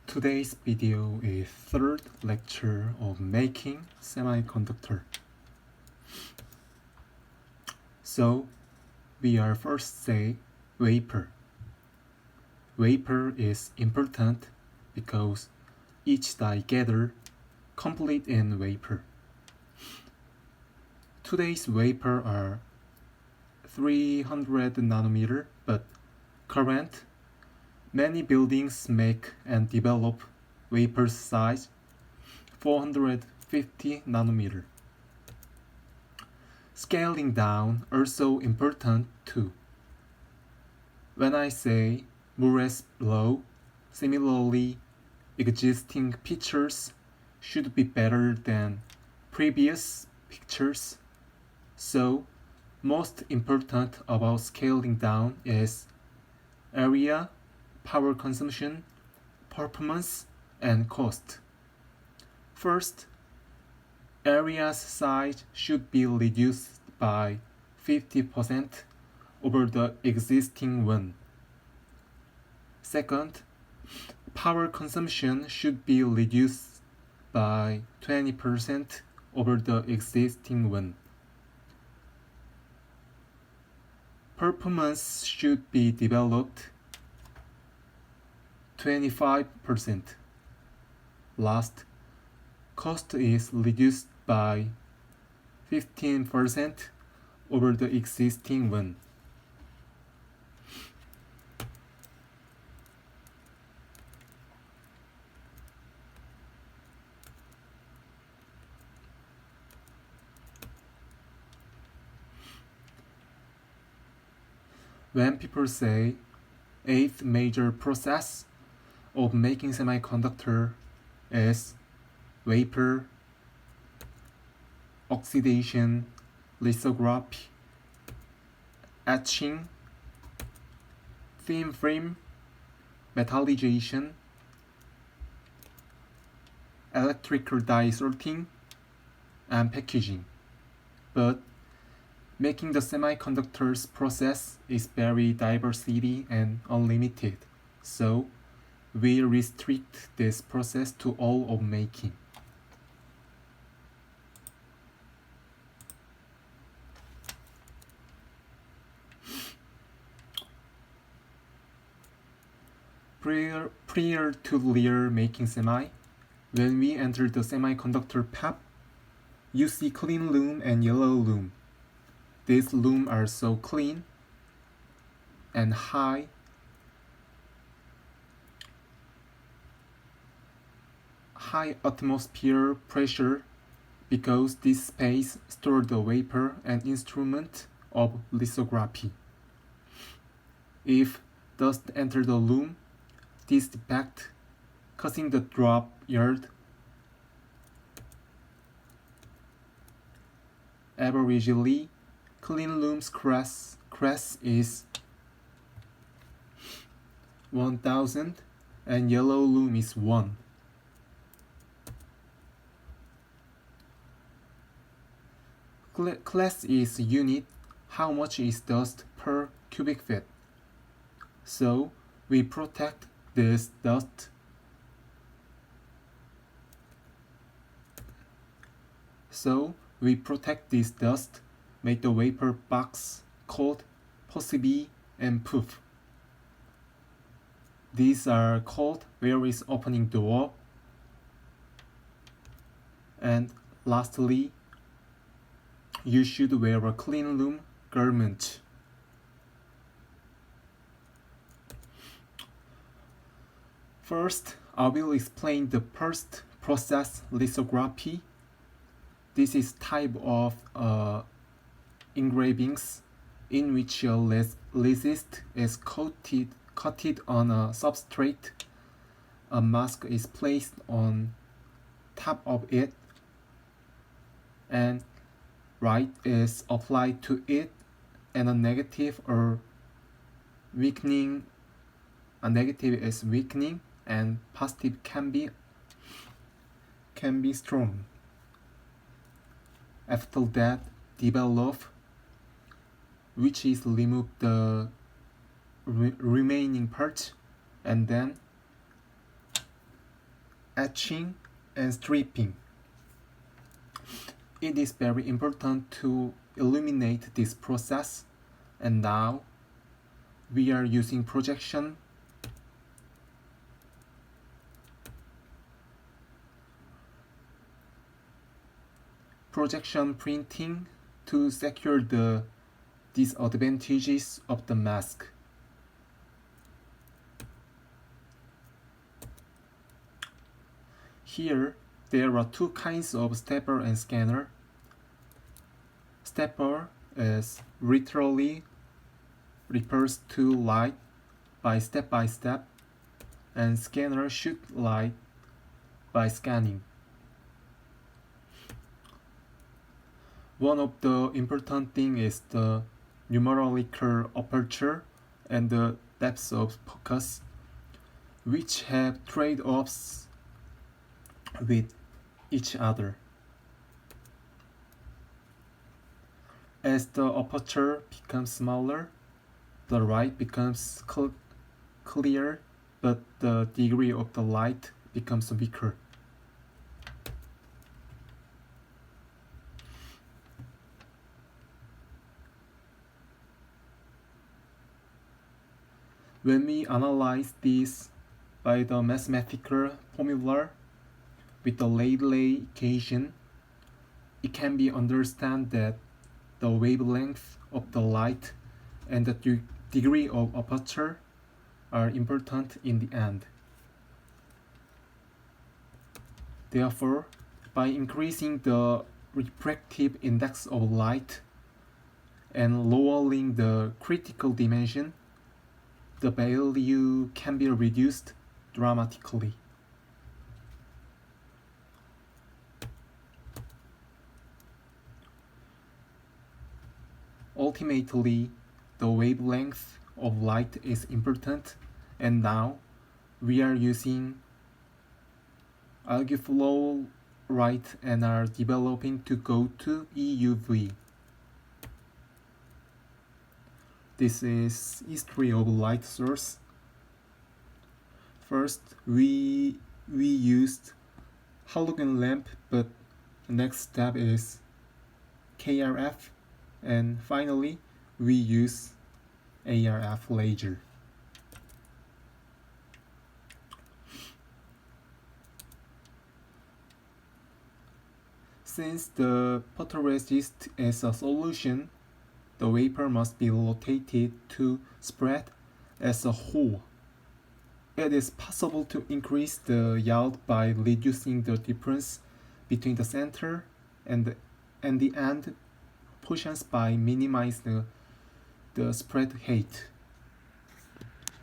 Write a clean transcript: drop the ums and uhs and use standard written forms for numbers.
Today's video is third lecture of making semiconductor. So we are first say wafer. Wafer is important because each die gather complete in wafer. Today's wafer are 300 nanometer, but current many buildings make and develop wafer size 450 nanometer. Scaling down also important too. When I say Moore's law, similarly existing pictures should be better than previous pictures. So most important about scaling down is area, power consumption, performance, and cost. First, area's size should be reduced by 50% over the existing one. Second, power consumption should be reduced by 20% over the existing one. Performance should be developed 25%. Last, cost is reduced by 15% over the existing one. When people say eighth major process of making semiconductor is vapor, oxidation, lithography, etching, thin film, metallization, electrical die sorting, and packaging. But making the semiconductors process is very diversity and unlimited, so we restrict this process to all of making. Prior to Lear making semi, when we enter the semiconductor fab, you see clean room and yellow room. These rooms are so clean and high atmosphere pressure because this space stores the vapor and instrument of lithography. If dust enters the room, this defect causing the drop yield averagely clean room's crest is 1000 and yellow room is 1. Class is unit how much is dust per cubic feet. So we protect this dust. Make the vapor box called PCB and POOF. These are called various opening door. And lastly, you should wear a clean room garment. First, I will explain the first process, lithography. This is type of engravings in which a resist is coated on a substrate. A mask is placed on top of it, and light is applied to it, and a negative is weakening, and positive can be strong. After that, develop, which is remove the remaining part, and then etching, and stripping. It is very important to illuminate this process, and now we are using projection printing to secure the disadvantages of the mask. Here, there are two kinds of stepper and scanner. Stepper is literally refers to light by step, and scanner shoot light by scanning. One of the important thing is the numerical aperture and the depth of focus, which have trade-offs with each other. As the aperture becomes smaller, the light becomes clear, but the degree of the light becomes weaker. When we analyze this by the mathematical formula with the Rayleigh equation, it can be understood that the wavelength of the light and the degree of aperture are important in the end. Therefore, by increasing the refractive index of light and lowering the critical dimension, the value can be reduced dramatically. Ultimately, the wavelength of light is important, and now we are using AlgaFlow light and are developing to go to EUV. This is history of light source. First, we used halogen lamp, but the next step is KrF, and finally we use ArF laser. Since the photoresist is a solution, the vapor must be rotated to spread as a whole. It is possible to increase the yield by reducing the difference between the center and the end portions by minimizing the spread height.